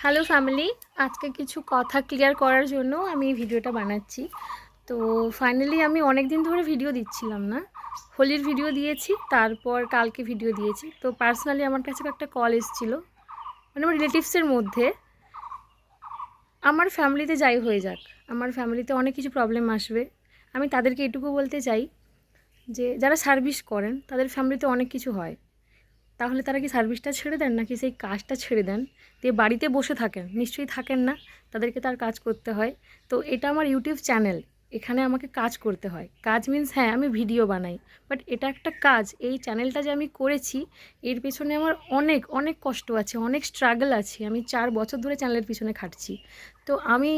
Hello family, আজকে কিছু কথা ক্লিয়ার করার জন্য আমি এই ভিডিওটা বানাচ্ছি। তো ফাইনালি আমি অনেক দিন ধরে ভিডিও দিচ্ছিলাম না। হোলির ভিডিও দিয়েছি, তারপর কালকে ভিডিও দিয়েছি। তো পার্সোনালি আমার কাছে একটা কল এসেছিলো, মানে আমার রিলেটিভসের মধ্যে। আমার ফ্যামিলিতে যাই হয়ে যাক, আমার ফ্যামিলিতে অনেক কিছু প্রবলেম আসবে। আমি তাদেরকে এটুকু বলতে চাই যে যারা সার্ভিস করেন তাদের ফ্যামিলিতে অনেক কিছু হয়। তাহলে তারা কি সার্ভিসটা ছেড়ে দেন, নাকি সেই কাজটা ছেড়ে দেন দিয়ে বাড়িতে বসে থাকেন? নিশ্চয়ই থাকেন না, তাদেরকে তার কাজ করতে হয়। তো এটা আমার ইউটিউব চ্যানেল, এখানে আমাকে কাজ করতে হয়। কাজ মিন্স হ্যাঁ আমি ভিডিও বানাই, বাট এটা একটা কাজ। এই চ্যানেলটা যে আমি করেছি, এর পেছনে আমার অনেক অনেক কষ্ট আছে, অনেক স্ট্রাগল আছে। আমি 4 বছর ধরে চ্যানেলের পিছনে খাটছি। তো আমি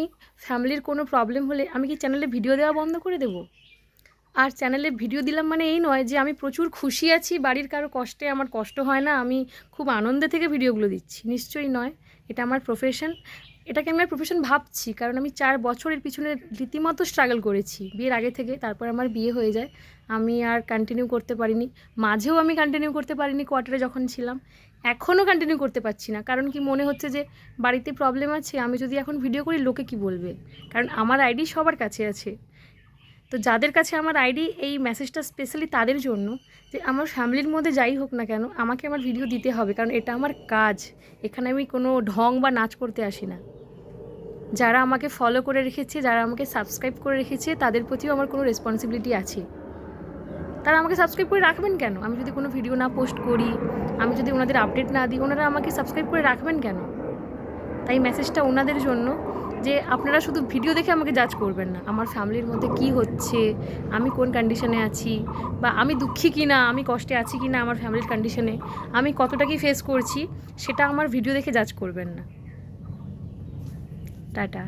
ফ্যামিলির কোনো প্রবলেম হলে আমি কি চ্যানেলে ভিডিও দেওয়া বন্ধ করে দেবো? আর চ্যানেলে ভিডিও দিলাম মানে এই নয় যে আমি প্রচুর খুশি আছি, বাড়ির কারো কষ্টে আমার কষ্ট হয় না, আমি খুব আনন্দে থেকে ভিডিওগুলো দিচ্ছি। নিশ্চয়ই নয়, এটা আমার প্রফেশন। এটাকে আমি আমার প্রফেশন ভাবছি, কারণ আমি 4 বছরের পিছনে রীতিমতো স্ট্রাগল করেছি বিয়ের আগে থেকে। তারপর আমার বিয়ে হয়ে যায়, আমি আর কন্টিনিউ করতে পারিনি। মাঝেও আমি কন্টিনিউ করতে পারিনি, কোয়ার্টারে যখন ছিলাম। এখনও কন্টিনিউ করতে পারছি না, কারণ কি মনে হচ্ছে যে বাড়িতে প্রবলেম আছে, আমি যদি এখন ভিডিও করি লোকে কি বলবে। কারণ আমার আইডি সবার কাছে আছে। তো যাদের কাছে আমার আইডি, এই মেসেজটা স্পেশালি তাদের জন্য, যে আমার ফ্যামিলির মধ্যে যাই হোক না কেন, আমাকে আমার ভিডিও দিতে হবে, কারণ এটা আমার কাজ। এখানে আমি কোনো ঢং বা নাচ করতে আসি না। যারা আমাকে ফলো করে রেখেছে, যারা আমাকে সাবস্ক্রাইব করে রেখেছে, তাদের প্রতিও আমার কোনো রেসপন্সিবিলিটি আছে। তারা আমাকে সাবস্ক্রাইব করে রাখবেন কেন? আমি যদি কোনো ভিডিও না পোস্ট করি, আমি যদি ওনাদের আপডেট না দিই, ওনারা আমাকে সাবস্ক্রাইব করে রাখবেন কেন? তাই মেসেজটা ওনাদের জন্য, যে আপনারা শুধু ভিডিও দেখে আমাকে জাজ করবেন না। আমার ফ্যামিলির মধ্যে কি হচ্ছে, আমি কোন কন্ডিশনে আছি, বা আমি দুঃখী কি না, আমি কষ্টে আছি কি না আমার ফ্যামিলির কন্ডিশনে, আমি কতটা কি ফেস করছি, সেটা আমার ভিডিও দেখে জাজ করবেন না। টাটা।